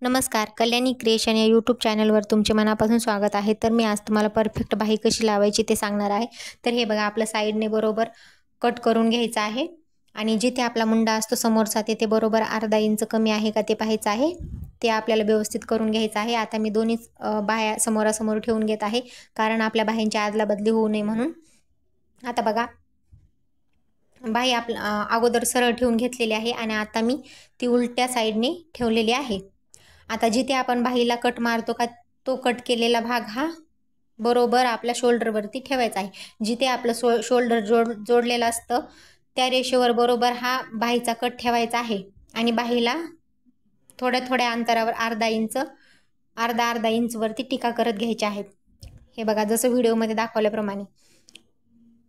नमस्कार, कल्याणी क्रिएशन या यूट्यूब चॅनलवर तुमचे मनापासून स्वागत आहे। तर मी आज तुम्हाला परफेक्ट बाही कशी लावायची ते सांगणार आहे। तर हे बघा, आपल्या साईडने बरोबर कट करून घ्यायचं आहे आणि जिथे आपला मुंडा असतो समोरचा तिथे बरोबर अर्धा इंच कमी आहे का ते पाहायचं आहे। ते आपल्याला व्यवस्थित करून घ्यायचं आहे। आता मी दोन्ही बाह्या समोरासमोर ठेवून घेत आहे, कारण आपल्या बाह्यांची आदला बदली होऊ नये म्हणून। आता बघा, बाही अगोदर सरळ ठेवून घेतलेली आहे आणि आता मी ती उलट्या साईडने ठेवलेली आहे। आता जिथे आपण बाहीला कट मारतो का तो कट केलेला भाग हा बरोबर आपल्या शोल्डरवरती ठेवायचा आहे। जिथे आपलं शोल्डर जोडलेलं असतं त्या रेषेवर बरोबर हा बाहीचा कट ठेवायचा आहे आणि बाहीला थोड्या थोड्या अंतरावर अर्धा इंच वरती टिका करत घ्यायची आहे। हे बघा, जसं व्हिडिओमध्ये दाखवल्याप्रमाणे,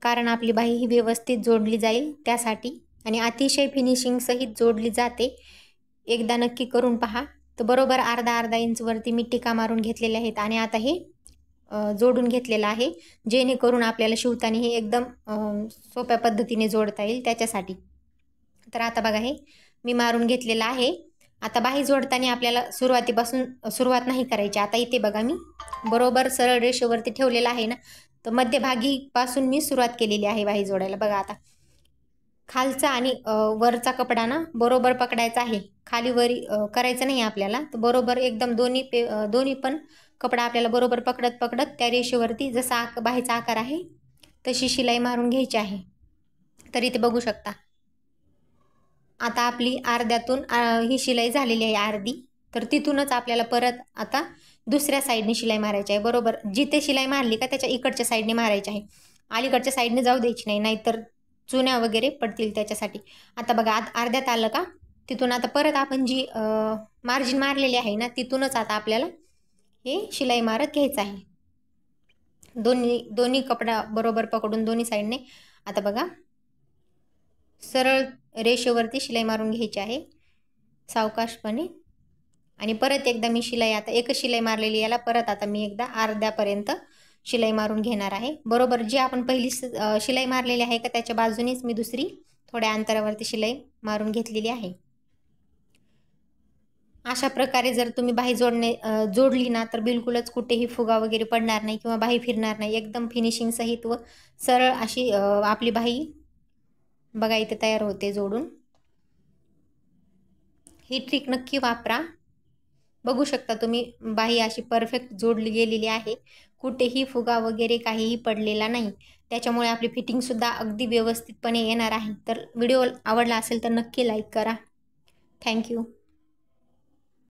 कारण आपली बाही ही व्यवस्थित जोडली जाईल त्यासाठी आणि अतिशय फिनिशिंग सहित जोडली जाते। एकदा नक्की करून पहा। तर बरोबर अर्धा इंच वरती मी टिका मारून घेतलेले आहेत आणि आता हे जोडून घेतलेलं आहे, जेणेकरून आपल्याला शिवताना हे एकदम सोप्या पद्धतीने जोडता येईल त्याच्यासाठी। तर आता बघा, हे मी मारून घेतलेलं आहे। आता बाही जोडताना आपल्याला सुरुवात नाही करायची। आता इथे बघा, मी बरोबर सरळ रेषेवरती ठेवलेलं आहे ना, तर मध्यभागी पासून मी सुरुवात केलेली आहे बाही जोडायला। बघा, आता खालचा आणि वरचा कपडा ना बरोबर पकडायचा आहे, खाली वरी करायचं नाही आपल्याला। तर बरोबर एकदम दोन्ही पण कपडा आपल्याला बरोबर पकडत त्या रेषेवरती जसा बाहीचा आकार आहे तशी शिलाई मारून घ्यायची आहे। तर इथे बघू शकता, आता आपली अर्ध्यातून ही शिलाई झालेली आहे अर्धी। तर तिथूनच आपल्याला परत आता दुसऱ्या साईडने शिलाई मारायची आहे। बरोबर जिथे शिलाई मारली का त्याच्या इकडच्या साईडने मारायची आहे, अलीकडच्या साईडने जाऊ द्यायची नाही, नाहीतर चुन्या वगैरे पडतील त्याच्यासाठी। आता बघा, अर्ध्यात आलं का तिथून आता परत आपण जी मार्जिन मारलेली आहे ना तिथूनच आता आपल्याला हे शिलाई मारत घ्यायचं आहे। दोन्ही कपडा बरोबर पकडून दोन्ही साईडने आता बघा सरळ रेषेवरती शिलाई मारून घ्यायची आहे सावकाशपणे। आणि परत एकदा मी शिलाई, आता एकच शिलाई मारलेली याला परत आता मी एकदा अर्ध्यापर्यंत शिलाई मारून घेणार आहे। बरोबर जी आपण पहिली शिलाई मारलेली आहे का त्याच्या बाजूनेच मी दुसरी थोड्या अंतरावरती शिलाई मारून घेतलेली आहे। अशा प्रकारे जर तुम्ही बाही जोडली ना तर बिलकुलच कुठेही फुगा वगैरे पडणार नाही किंवा बाही फिरणार नाही। एकदम फिनिशिंग सहित व सरळ अशी आपली बाही बघा इथे तयार होते जोडून। ही ट्रिक नक्की वापरा। बघू शकता तुम्ही, बाही अशी परफेक्ट जोडली गेलेली आहे, कुठेही फुगा वगैरे काहीही पडलेला नाही। त्याच्यामुळे आपली फिटिंगसुद्धा अगदी व्यवस्थितपणे येणार आहे। तर व्हिडिओ आवडला असेल तर नक्की लाईक करा। थँक्यू।